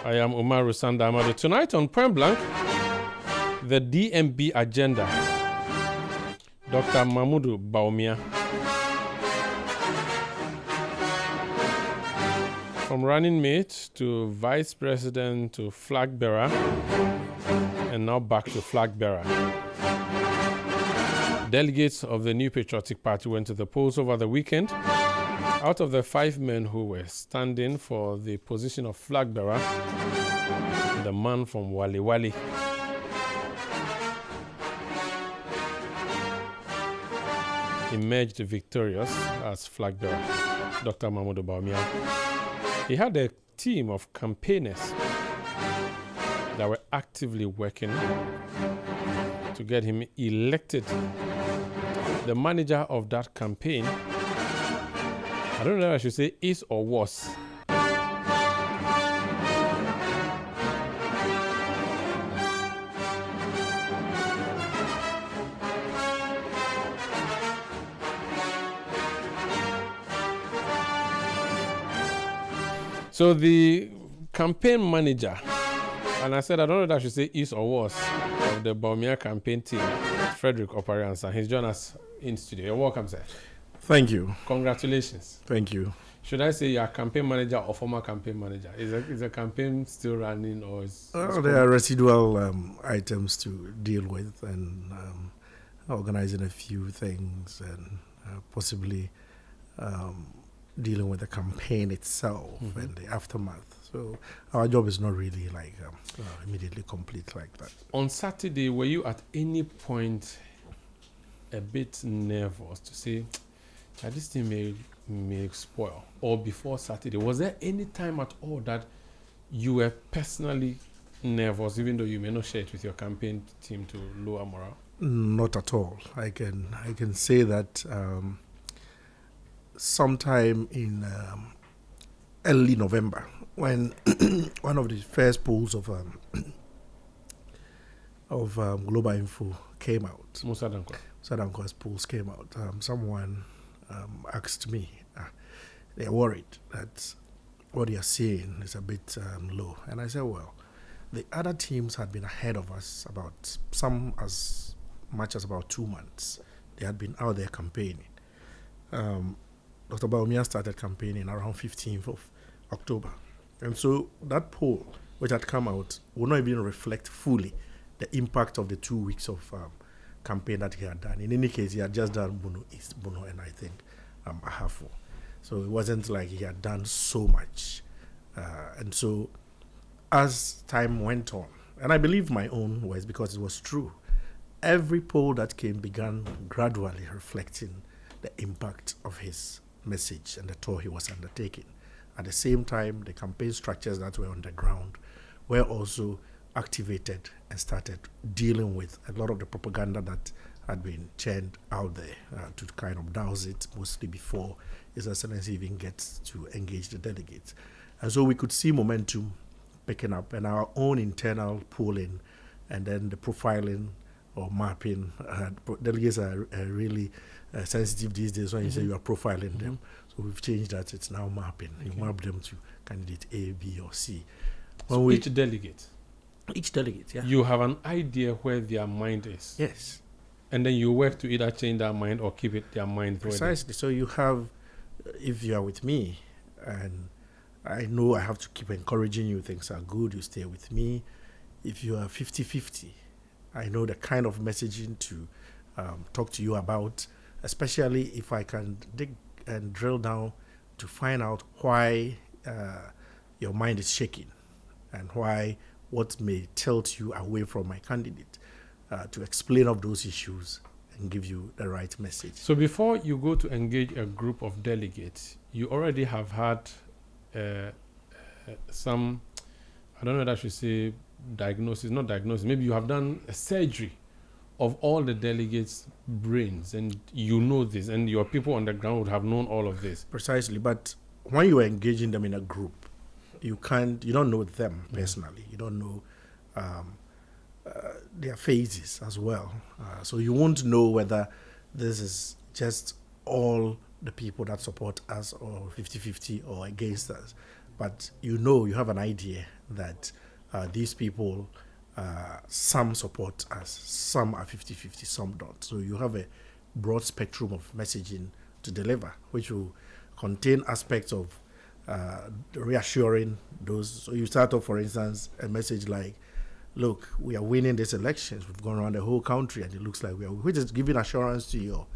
I am Umaru Sanda Amadu. Tonight on Point Blank, the DMB agenda. Dr. Mahmudu Bawumia. From running mate to vice president to flag bearer, and now back to flag bearer. Delegates of the New Patriotic Party went to the polls over the weekend. Out of the 5 men who were standing for the position of flag bearer, the man from Wali Wali emerged victorious as flag bearer, Dr. Mahmudu Bawumia. He had a team of campaigners that were actively working to get him elected. The manager of that campaign, I don't know if I should say is or was, so the campaign manager, and I said I don't know if I should say is or was, of the Bawumia Campaign Team, Frederick Opare-Ansah. He's joined us in studio. You're welcome, sir. Thank you. Congratulations. Thank you. Should I say you're a campaign manager or former campaign manager? Is the campaign still running, or is there are residual items to deal with, and organizing a few things, and possibly dealing with the campaign itself and the aftermath. So our job is not really like immediately complete like that. On Saturday, were you at any point a bit nervous to say that this thing may spoil? Or before Saturday, was there any time at all that you were personally nervous, even though you may not share it with your campaign team to lower morale? Not at all. I can say that sometime in early November, when one of the first polls of Global Info came out, Musa Dankwa's polls came out, someone asked me, they're worried that what you're seeing is a bit low. And I said, well, the other teams had been ahead of us about some as much as about 2 months. They had been out there campaigning. Dr. Bawumia started campaigning around 15th of October. And so that poll, which had come out, will not even reflect fully the impact of the 2 weeks of campaign that he had done. In any case, he had just done Bono East, Bono, and I think Ahafo. So it wasn't like he had done so much. And so as time went on, and I believe my own words because it was true, every poll that came began gradually reflecting the impact of his message and the tour he was undertaking. At the same time, the campaign structures that were on the ground were also activated and started dealing with a lot of the propaganda that had been churned out there to kind of douse it, mostly before His Excellency even gets to engage the delegates. And so we could see momentum picking up, and our own internal polling and then the profiling or mapping. Delegates are really sensitive these days when you say you are profiling them. So we've changed that. It's now mapping. You map them to candidate A, B, or C. So each delegate? Each delegate, yeah. You have an idea where their mind is? Yes. And then you work to either change their mind or keep their mind precisely. So you have, if you are with me, and I know I have to keep encouraging you, things are good, you stay with me. If you are 50-50, I know the kind of messaging to talk to you about, especially if I can dig and drill down to find out why your mind is shaking and why what may tilt you away from my candidate, to explain of those issues and give you the right message. So before you go to engage a group of delegates, you already have had some, I don't know if I should say diagnosis, not diagnosis, maybe you have done a surgery of all the delegates' brains, and you know this, and your people on the ground would have known all of this. Precisely, but when you are engaging them in a group, you don't know them personally. You don't know their phases as well. So you won't know whether this is just all the people that support us or 50-50 or against us. But you have an idea that these people, some support us, some are 50-50, some don't. So you have a broad spectrum of messaging to deliver, which will contain aspects of reassuring those. So you start off, for instance, a message like, look, we are winning these elections. We've gone around the whole country and it looks like we are, which is giving assurance to your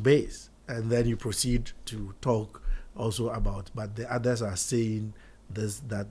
base. And then you proceed to talk also about, but the others are saying this, that.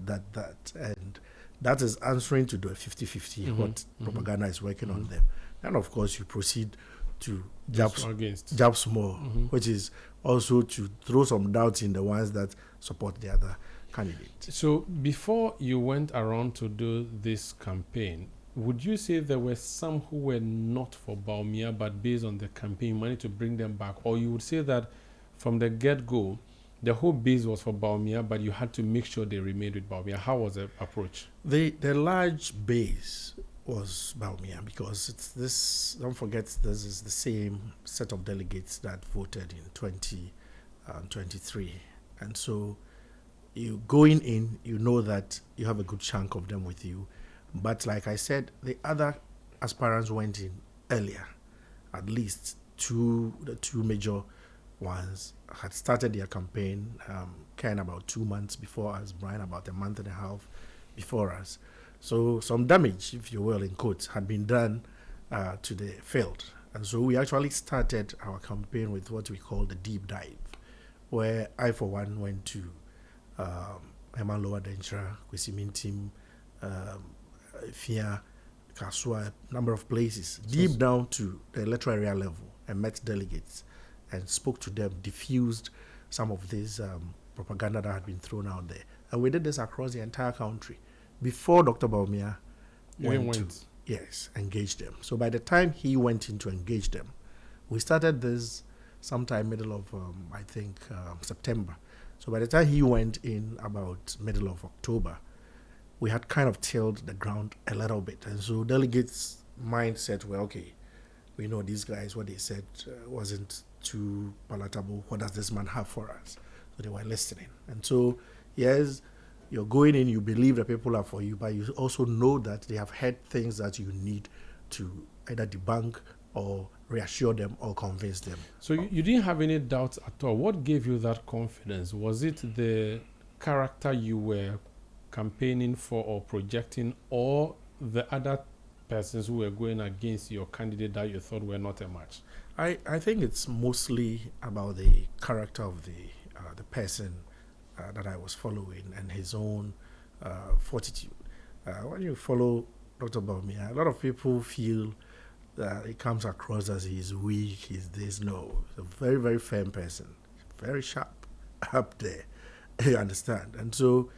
And that is answering to the 50-50, what propaganda is working on them. And of course, you proceed to jabs more, which is also to throw some doubts in the ones that support the other candidate. So before you went around to do this campaign, would you say there were some who were not for Bawumia, but based on the campaign, you managed to bring them back? Or you would say that from the get-go, the whole base was for Bawumia, but you had to make sure they remained with Bawumia? How was the approach? The large base was Bawumia, because it's this, don't forget, this is the same set of delegates that voted in 2023. And so you going in, you know that you have a good chunk of them with you. But like I said, the other aspirants went in earlier. At least the two major ones had started their campaign, Ken about 2 months before us, Brian about a month and a half before us. So some damage, if you will, in quotes, had been done to the field. And so we actually started our campaign with what we call the deep dive, where I, for one, went to Emma Lower Denchra, Kwesimin Team, Fia, Kasua, a number of places, deep down to the electoral area level, and met delegates and spoke to them, diffused some of this propaganda that had been thrown out there. And we did this across the entire country before Dr. Bawumia went to engage them. So by the time he went in to engage them, we started this sometime middle of, September. So by the time he went in about middle of October, we had kind of tilled the ground a little bit. And so delegates' mindset were, okay, we know these guys, what they said wasn't too palatable. What does this man have for us? So they were listening. And so, yes, you're going in, you believe the people are for you, but you also know that they have heard things that you need to either debunk or reassure them or convince them. So you didn't have any doubts at all. What gave you that confidence? Was it the character you were campaigning for or projecting, or the other persons who were going against your candidate that you thought were not a match? I think it's mostly about the character of the person that I was following and his own fortitude. When you follow Dr. Bawumia, a lot of people feel that it comes across as he's weak, he's this. No, he's a very, very firm person, very sharp up there. You understand? And so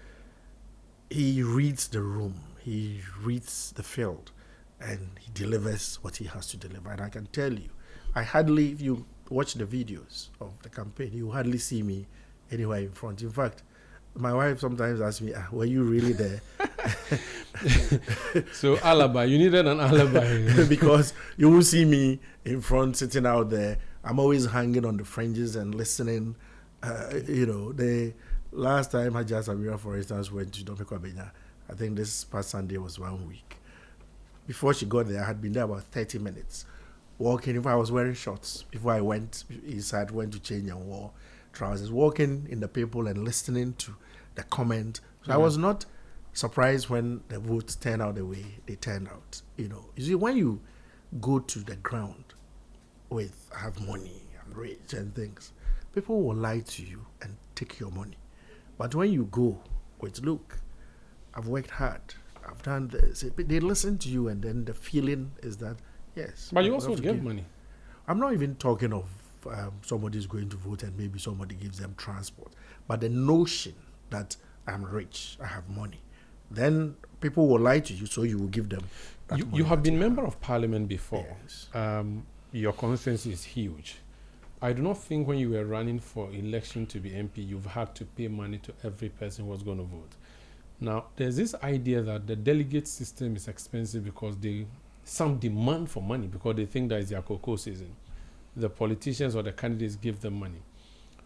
he reads the room, he reads the field, and he delivers what he has to deliver. And I can tell you, if you watch the videos of the campaign, you hardly see me anywhere in front. In fact, my wife sometimes asks me, were you really there? So alibi, you needed an alibi. Because you will see me in front sitting out there. I'm always hanging on the fringes and listening. The last time Hajja Samira, for instance, went to Domeko Abenya, I think this past Sunday was 1 week. Before she got there, I had been there about 30 minutes. Walking, if I was wearing shorts, before I went inside, went to change and wore trousers, walking in the people and listening to the comment. So I was not surprised when the votes turned out the way they turned out. You see, when you go to the ground with, I have money, I'm rich and things, people will lie to you and take your money. But when you go with, look, I've worked hard, I've done this, they listen to you, and then the feeling is that, yes. But you also give money. I'm not even talking of somebody's going to vote and maybe somebody gives them transport. But the notion that I'm rich, I have money, then people will lie to you, so you will give them that money. You have been member of parliament before. Yes. Your constituency is huge. I do not think when you were running for election to be MP, you've had to pay money to every person who was going to vote. Now, there's this idea that the delegate system is expensive because some demand for money because they think that it's their cocoa season. The politicians or the candidates give them money.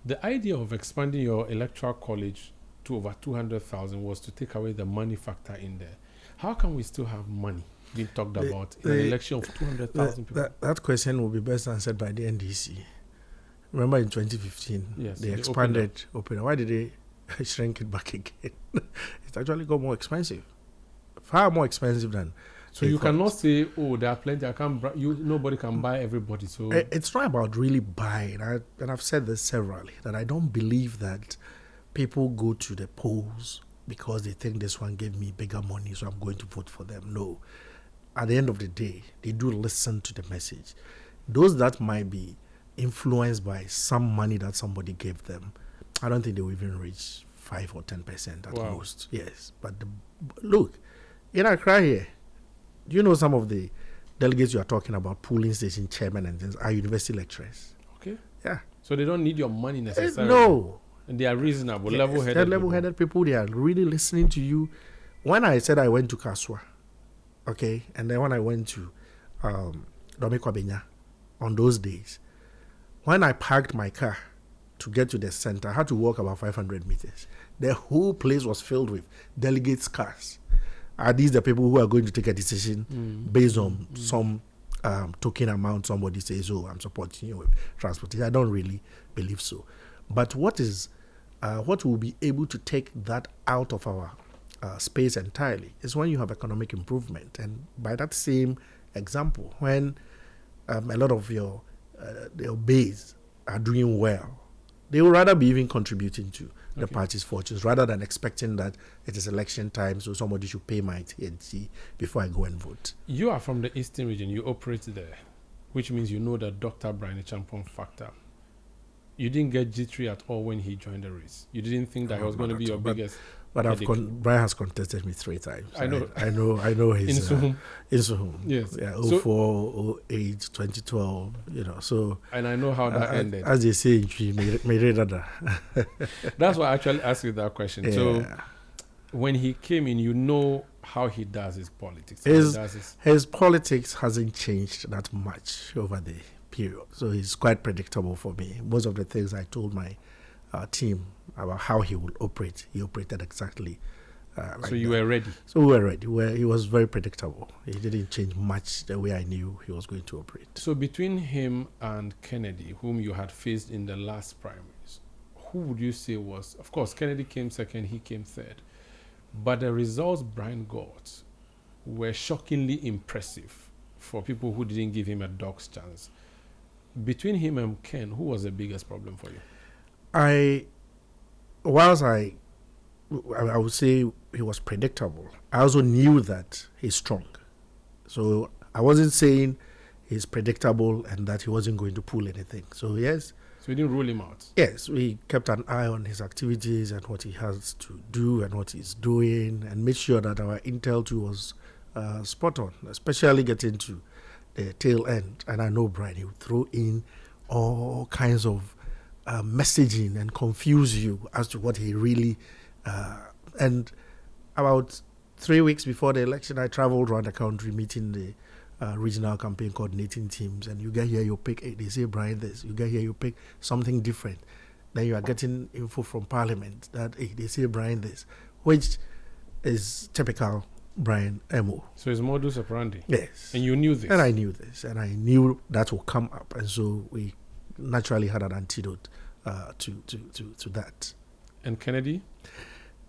The idea of expanding your electoral college to over 200,000 was to take away the money factor in there. How can we still have money being talked about in an election of 200,000 people? That question will be best answered by the NDC. Remember in 2015, Yes, they they expanded Open. Why did they shrink it back again? It actually got more expensive, far more expensive than. So you cannot say, "Oh, there are plenty. Nobody can buy everybody." So it's not about really buying. And I've said this severally, that I don't believe that people go to the polls because they think this one gave me bigger money, so I'm going to vote for them. No. At the end of the day, they do listen to the message. Those that might be influenced by some money that somebody gave them, I don't think they will even reach 5 or 10% at most. Yes. But look, in Accra here, do you know some of the delegates you are talking about, polling station chairmen and things, are university lecturers? Okay. Yeah. So they don't need your money necessarily. No. And they are reasonable, Yes, level-headed. they're level-headed people. They are really listening to you. When I said I went to Kaswa, okay, and then when I went to Dome Kwabenya on those days, when I parked my car to get to the center, I had to walk about 500 meters. The whole place was filled with delegates' cars. Are these the people who are going to take a decision based on some token amount? Somebody says, "Oh, I'm supporting you with transportation." I don't really believe so. But what will be able to take that out of our space entirely is when you have economic improvement. And by that same example, when a lot of your base are doing well, they will rather be even contributing to the party's fortunes rather than expecting that it is election time, so somebody should pay my TNC before I go and vote. You are from the Eastern region. You operate there, which means you know the Dr. Brian Champon factor. You didn't get jittery at all when he joined the race. You didn't think that he was going to be your biggest. But Brian has contested me 3 times. I know. I know his in Suhum. Yes. Yeah. 04, 08, 2012. So. And I know how that ended. As they say in Tree, That's why I actually asked you that question. Yeah. So, when he came in, you know how he does his politics. His politics hasn't changed that much over the period. So he's quite predictable for me. Most of the things I told my team about how he would operate, he operated exactly like So you were ready? So we were ready. He was very predictable. He didn't change much the way I knew he was going to operate. So between him and Kennedy, whom you had faced in the last primaries, who would you say was, of course, Kennedy came second, he came third, but the results Brian got were shockingly impressive for people who didn't give him a dog's chance. Between him and Ken, who was the biggest problem for you? Whilst I would say he was predictable, I also knew that he's strong. So I wasn't saying he's predictable and that he wasn't going to pull anything. So yes. So we didn't rule him out? Yes, we kept an eye on his activities and what he has to do and what he's doing, and made sure that our intel too was spot on, especially getting to the tail end. And I know Brian, he would throw in all kinds of messaging and confuse you as to what he really and about 3 weeks before the election, I traveled around the country meeting the regional campaign coordinating teams, and you get here, you pick, they say Brian this, you get here, you pick something different. Then you are getting info from Parliament that they say Brian this, which is typical Brian MO. So it's modus operandi? Yes. And you knew this? And I knew this, and I knew that will come up, and so we naturally had an antidote to that. And Kennedy?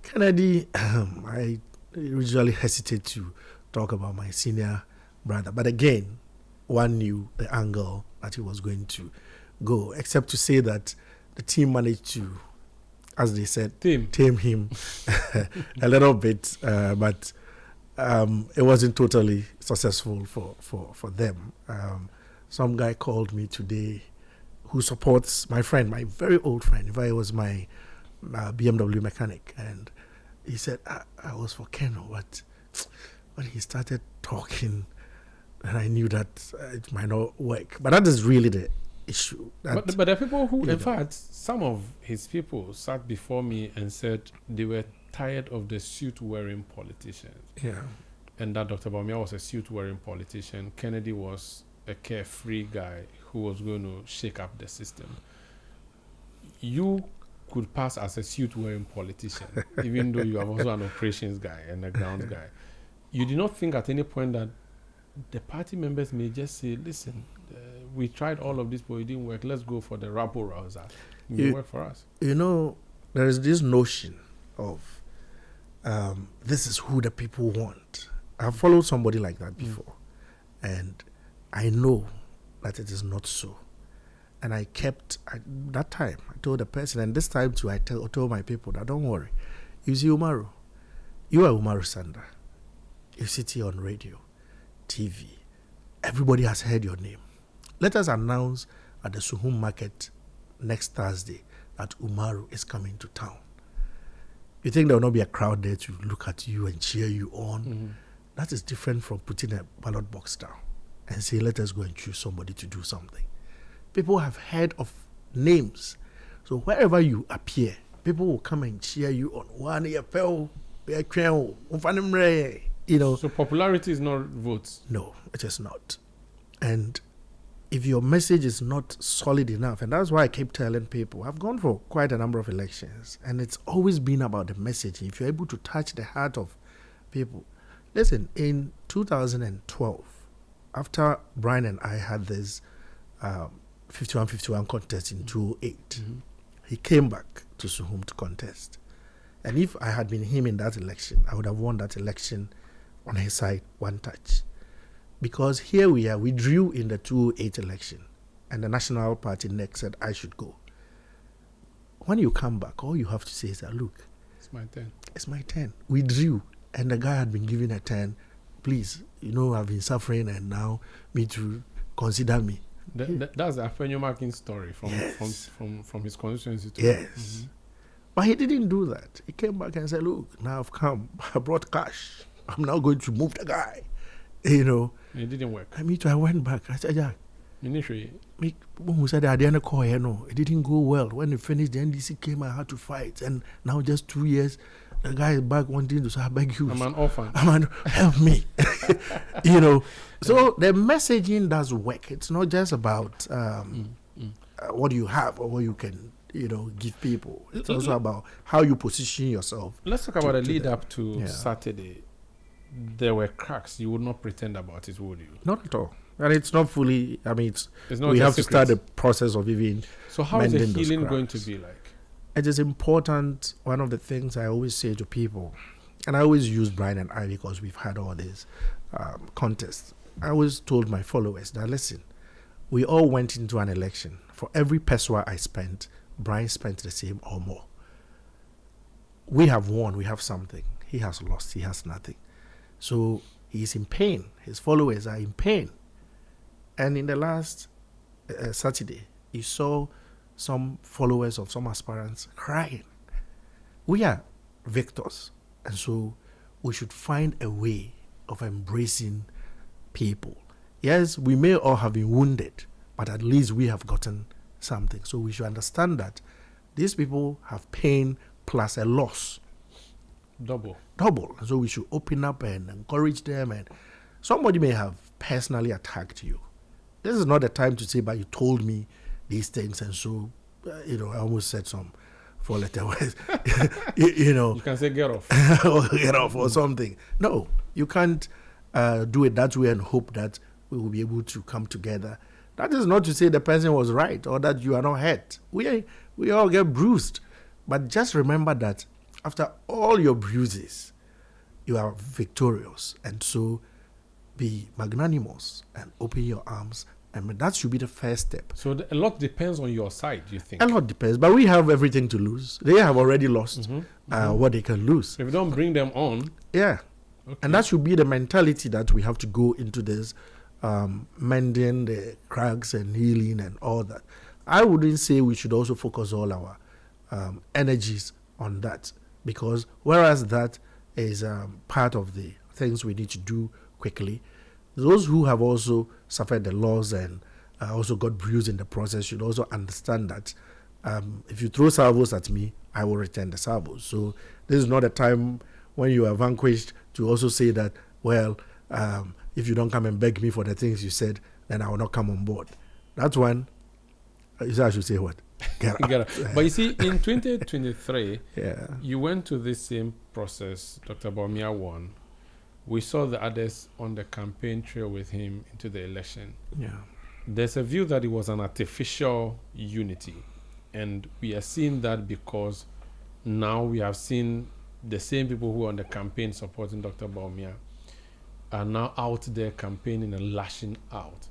Kennedy, I usually hesitate to talk about my senior brother, but again, one knew the angle that he was going to go, except to say that the team managed to, as they said, tame him a little bit, but it wasn't totally successful for them. Some guy called me today who supports my friend, my very old friend. In fact, he was my BMW mechanic, and he said, I was for Keno, but when he started talking, and I knew that it might not work. But that is really the issue. But there are people who, in fact, some of his people sat before me and said they were tired of the suit-wearing politicians. Yeah. And that Dr. Bawumia was a suit-wearing politician. Kennedy was a carefree guy who was going to shake up the system. You could pass as a suit-wearing politician, even though you are also an operations guy and a grounds guy. You did not think at any point that the party members may just say, listen, we tried all of this, but it didn't work. Let's go for the rabble-rouser. It may work for us. You know, there is this notion of this is who the people want. I've followed somebody like that before, and I know that it is not so. And I that time, I told the person, and this time too, I told my people that don't worry. You see, Umaru, you are Umaru Sanda. You sit here on radio, TV. Everybody has heard your name. Let us announce at the Suhum market next Thursday that Umaru is coming to town. You think there will not be a crowd there to look at you and cheer you on? Mm-hmm. That is different from putting a ballot box down and say, let us go and choose somebody to do something. People have heard of names. So wherever you appear, people will come and cheer you on. You know. So popularity is not votes? No, it is not. And if your message is not solid enough, and that's why I keep telling people, I've gone for quite a number of elections, and it's always been about the message. If you're able to touch the heart of people. Listen, in 2012, after Brian and I had this 51-51 contest in 2008, he came back to Suhum to contest. And if I had been him in that election, I would have won that election on his side, one touch. Because here we are, we drew in the 2008 election, and the National Party next said I should go. When you come back, all you have to say is that, look, it's my turn. It's my turn. We drew, and the guy had been given a turn. Please, you know, I've been suffering, and now me to consider me. That's the Afenyo Marking story from his constituency. Yes. Mm-hmm. But he didn't do that. He came back and said, look, now I've come. I brought cash. I'm now going to move the guy. You know. It didn't work. I went back. I said, yeah. Initially. Who said I didn't call her, no. It didn't go well. When it finished, the NDC came, I had to fight. And now just 2 years, the guy is back wanting to say, I beg you. I'm an orphan. Help me. You know. So the messaging does work. It's not just about what you have or what you can, you know, give people. It's also about how you position yourself. Let's talk about the lead up to Saturday. There were cracks. You would not pretend about it, would you? Not at all. And it's not fully, I mean, it's not we have to start the process of even. So how is the healing going to be like? It is important. One of the things I always say to people, and I always use Brian and I because we've had all these contests. I always told my followers that, listen, we all went into an election. For every peso I spent, Brian spent the same or more. We have won. We have something. He has lost. He has nothing. So he's in pain. His followers are in pain. And in the last Saturday, he saw some followers of some aspirants crying. We are victors. And so we should find a way of embracing people. Yes, we may all have been wounded, but at least we have gotten something. So we should understand that these people have pain plus a loss. Double. And so we should open up and encourage them. And somebody may have personally attacked you. This is not the time to say, but you told me these things. And so, you know, I almost said some four-letter words. you know. You can say get off. Or get off or something. No, you can't do it that way and hope that we will be able to come together. That is not to say the person was right or that you are not hurt. We all get bruised. But just remember that after all your bruises, you are victorious. And so be magnanimous and open your arms. And that should be the first step. So a lot depends on your side, do you think? A lot depends. But we have everything to lose. They have already lost what they can lose. If you don't bring them on. Yeah. Okay. And that should be the mentality that we have to go into this mending the cracks and healing and all that. I wouldn't say we should also focus all our energies on that, because whereas that is part of the things we need to do quickly, those who have also suffered the loss and also got bruised in the process should also understand that if you throw salvos at me, I will return the salvos. So this is not a time when you are vanquished to also say that, well, if you don't come and beg me for the things you said, then I will not come on board. That's one. I should say what? get out. But you see, in 2023, Yeah. you went to this same process. Dr. Bawumia won. We saw the others on the campaign trail with him into the election. Yeah. There's a view that it was an artificial unity. And we are seeing that because now we have seen the same people who are on the campaign supporting Dr. Bawumia are now out there campaigning and lashing out.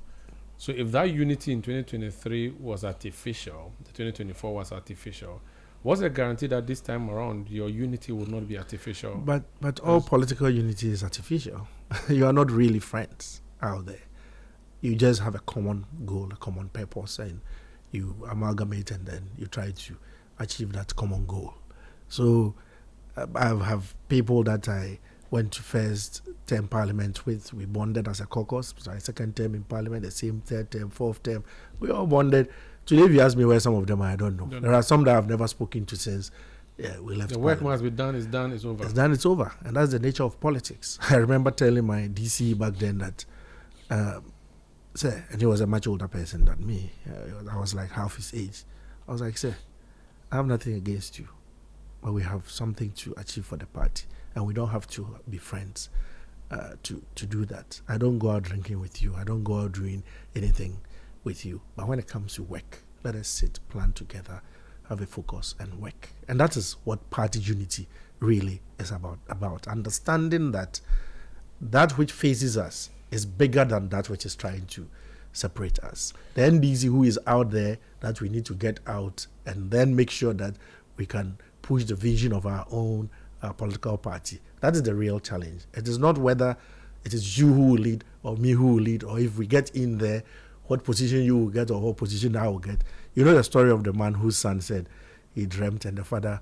So if that unity in 2023 was artificial, the 2024 was artificial, what's the guarantee that this time around your unity will not be artificial? But all political unity is artificial. You are not really friends out there. You just have a common goal, a common purpose, and you amalgamate and then you try to achieve that common goal. So I have people that I went to first term parliament with. We bonded as a caucus. So my second term in parliament, the same third term, fourth term. We all bonded. Today, if you ask me where some of them are, I don't know. There are some that I've never spoken to since we left. The work must be done. It's done. It's over. It's done. It's over. And that's the nature of politics. I remember telling my DC back then that, sir, and he was a much older person than me. I was like half his age. I was like, sir, I have nothing against you, but we have something to achieve for the party, and we don't have to be friends to do that. I don't go out drinking with you. I don't go out doing anything with you. But when it comes to work, let us sit, plan together, have a focus, and work. And that is what party unity really is about understanding that that which faces us is bigger than that which is trying to separate us. The NDC who is out there, that we need to get out and then make sure that we can push the vision of our own political party. That is the real challenge. It is not whether it is you who will lead or me who will lead, or if we get in there, what position you will get or what position I will get. You know the story of the man whose son said he dreamt and the father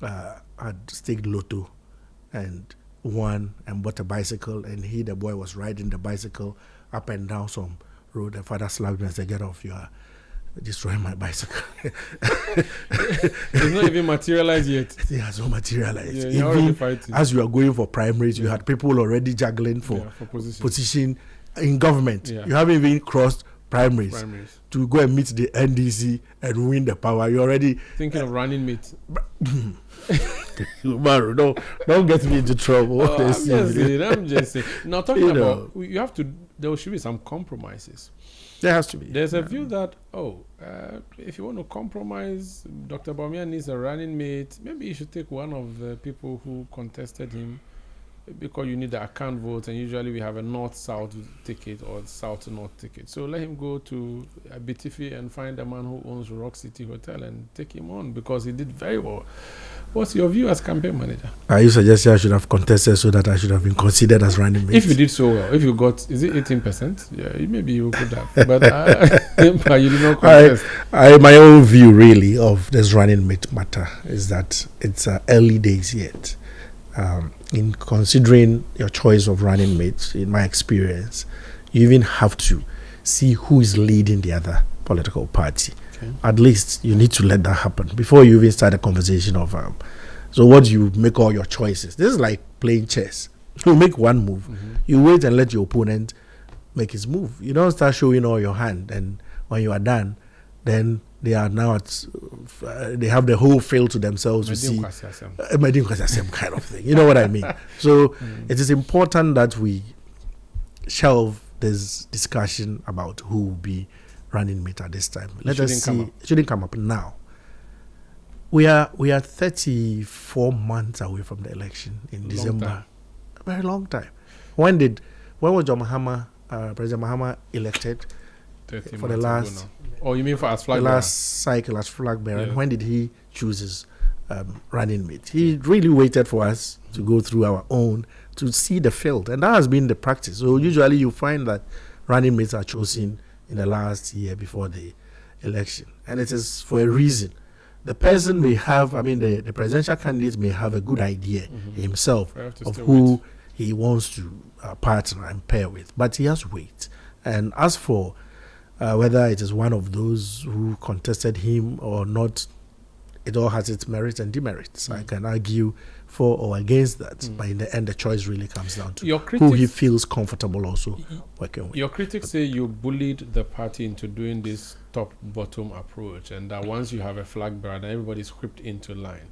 had staked lotto and won and bought a bicycle, and he, the boy, was riding the bicycle up and down some road. The father slapped him and said, "Get off, you are destroying my bicycle." It's not even materialized yet. It has not materialized. Yeah, even as you are going for primaries, you had people already juggling for position in government. Yeah. You haven't even crossed primaries to go and meet the NDC and win the power. You're already thinking of running mate. Umaru, don't get me into trouble. I'm just saying. Now talking about, you have to. There should be some compromises. There has to be. There's a view that if you want to compromise, Dr. Bawumia needs a running mate. Maybe you should take one of the people who contested him, because you need the account vote, and usually we have a north-south ticket or south-north ticket. So let him go to Bitifi and find a man who owns Rock City Hotel and take him on, because he did very well. What's your view as campaign manager? You suggest I should have contested so that I should have been considered as running mate. If you did so well, if you got, is it 18%? Yeah, maybe you could have. But you did not contest. My own view really of this running mate matter is that it's early days yet. In considering your choice of running mates, in my experience, you even have to see who is leading the other political party. Okay. At least you need to let that happen before you even start a conversation of so what do you make all your choices? This is like playing chess. You make one move, you wait and let your opponent make his move. You don't start showing all your hand, and when you are done, then they are now they have the whole field to themselves to see kind of thing. You know what I mean? So it is important that we shelve this discussion about who will be running mate at this time. Let us see. It shouldn't come up now. We are 34 months away from the election in December. A very long time. When was John Mahama, President Mahama, elected? For the last, you mean for as flag bearer? The last cycle as flag bearer. Yes. When did he choose his running mate? He really waited for us to go through our own to see the field, and that has been the practice. So usually you find that running mates are chosen in the last year before the election, and it is for a reason. The person may have, the presidential candidate may have a good idea himself of who he wants to partner and pair with, but he has to wait. And as for whether it is one of those who contested him or not, it all has its merits and demerits. I can argue for or against that. But in the end, the choice really comes down to Your who he feels comfortable also working with. Your critics say you bullied the party into doing this top-bottom approach, and that once you have a flag bearer, then everybody's whipped into line.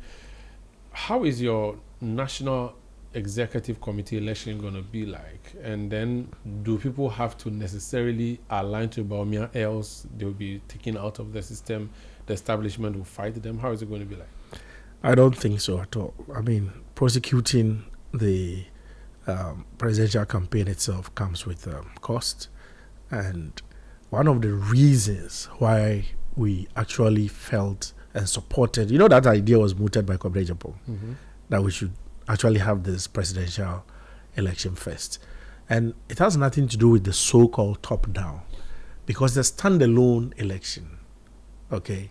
How is your national executive committee election going to be like? And then do people have to necessarily align to Bawumia, else they'll be taken out of the system, the establishment will fight them? How is it going to be like? I don't think so at all. I mean, prosecuting the presidential campaign itself comes with cost. And one of the reasons why we actually felt and supported, that idea was mooted by Kwabena Japan, that we should actually have this presidential election first. And it has nothing to do with the so-called top-down, because the standalone election, okay,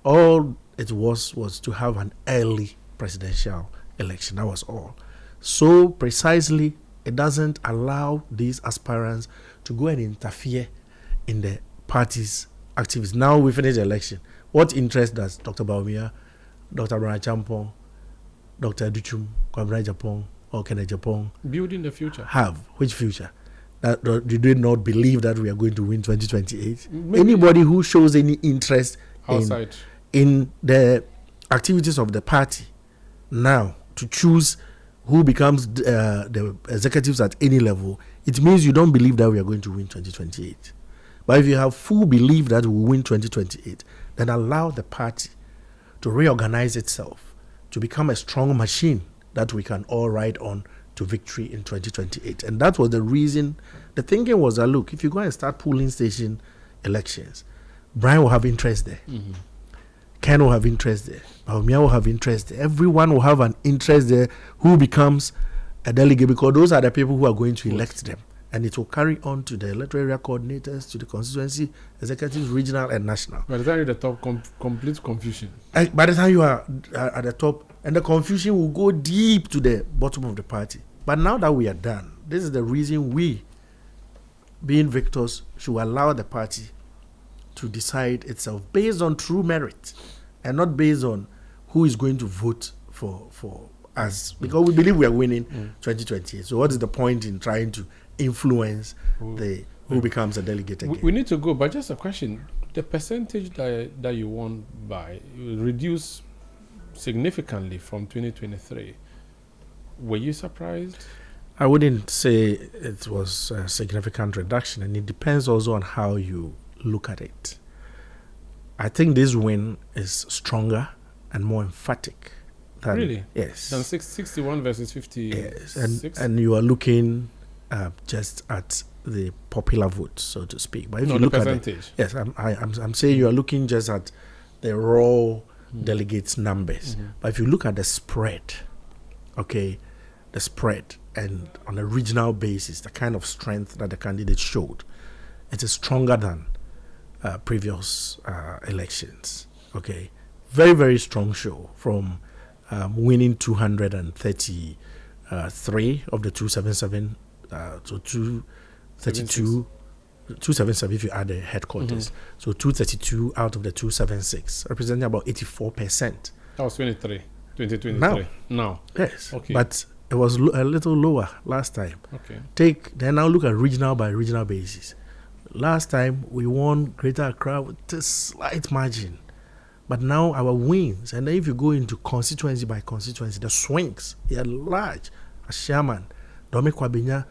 all it was to have an early presidential election. That was all. So precisely, it doesn't allow these aspirants to go and interfere in the party's activities. Now we finish the election. What interest does Dr. Bawumia, Dr. Champong, Dr. Duchum, Kwabena Japan, or Kenneth Japan building the future have? Which future? That you do not believe that we are going to win 2028? Anybody who shows any interest outside in the activities of the party now to choose who becomes the executives at any level, it means you don't believe that we are going to win 2028. But if you have full belief that we will win 2028, then allow the party to reorganize itself to become a strong machine that we can all ride on to victory in 2028. And that was the reason. The thinking was that, look, if you go and start polling station elections, Brian will have interest there. Ken will have interest there. Bawumia will have interest there. Everyone will have an interest there who becomes a delegate, because those are the people who are going to elect them. And it will carry on to the electoral area coordinators, to the constituency, executives, regional and national. By the time you're at the top, complete confusion. By the time you are at the top, and the confusion will go deep to the bottom of the party. But now that we are done, this is the reason we, being victors, should allow the party to decide itself based on true merit and not based on who is going to vote for us, because we believe we are winning 2028. So what is the point in trying to influence who becomes a delegate again? We need to go, but just a question. The percentage that you won by reduced significantly from 2023. Were you surprised? I wouldn't say it was a significant reduction, and it depends also on how you look at it. I think this win is stronger and more emphatic. Really? Yes. Than 61 versus 50. Yes, and you are looking just at the popular vote, so to speak. But if you look percentage. Yes, I'm saying you are looking just at the raw delegates numbers. But if you look at the spread, okay, the spread, and on a regional basis, the kind of strength that the candidate showed, it is stronger than previous elections. Okay, very, very strong show, from winning 233 of the 277 to 232, 277 if you add the headquarters. So 232 out of the 276, representing about 84%. That was 2023. Now. Yes. Okay. But it was a little lower last time. Okay. Then now look at regional by regional basis. Last time we won Greater Accra with a slight margin. But now our wins, and then if you go into constituency by constituency, the swings, they are large. Ashaman, Dome Kwabena,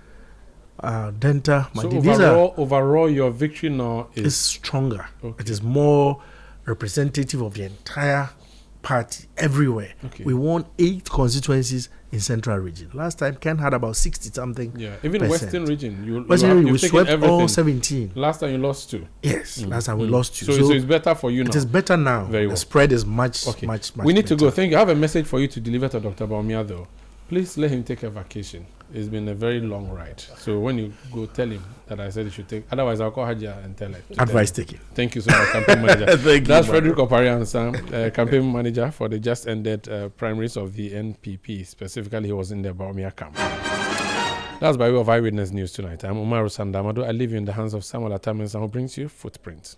Denta, so overall, your victory now is stronger. Okay. It is more representative of the entire party everywhere. Okay. We won 8 constituencies in Central Region. Last time, Ken had about 60-something. Yeah, even percent. Western Region. We swept all 17. Last time you lost 2. Yes, last time we lost 2. So it's better for you now. It is better now. Very well. The spread is much We need better. to go. Thank you. I have a message for you to deliver to Dr. Bawumia, though. Please let him take a vacation. It's been a very long ride. So when you go, tell him that I said he should take. Otherwise, I'll call Haja and tell him. Advice taken. Thank you so much, campaign manager. That's Frederick Opare-Ansah, campaign manager for the just ended primaries of the NPP. Specifically, he was in the Bawumia camp. That's by way of Eyewitness News tonight. I'm Umaru Sanda Amadu. I leave you in the hands of Samuel Ataminsa, who brings you Footprints.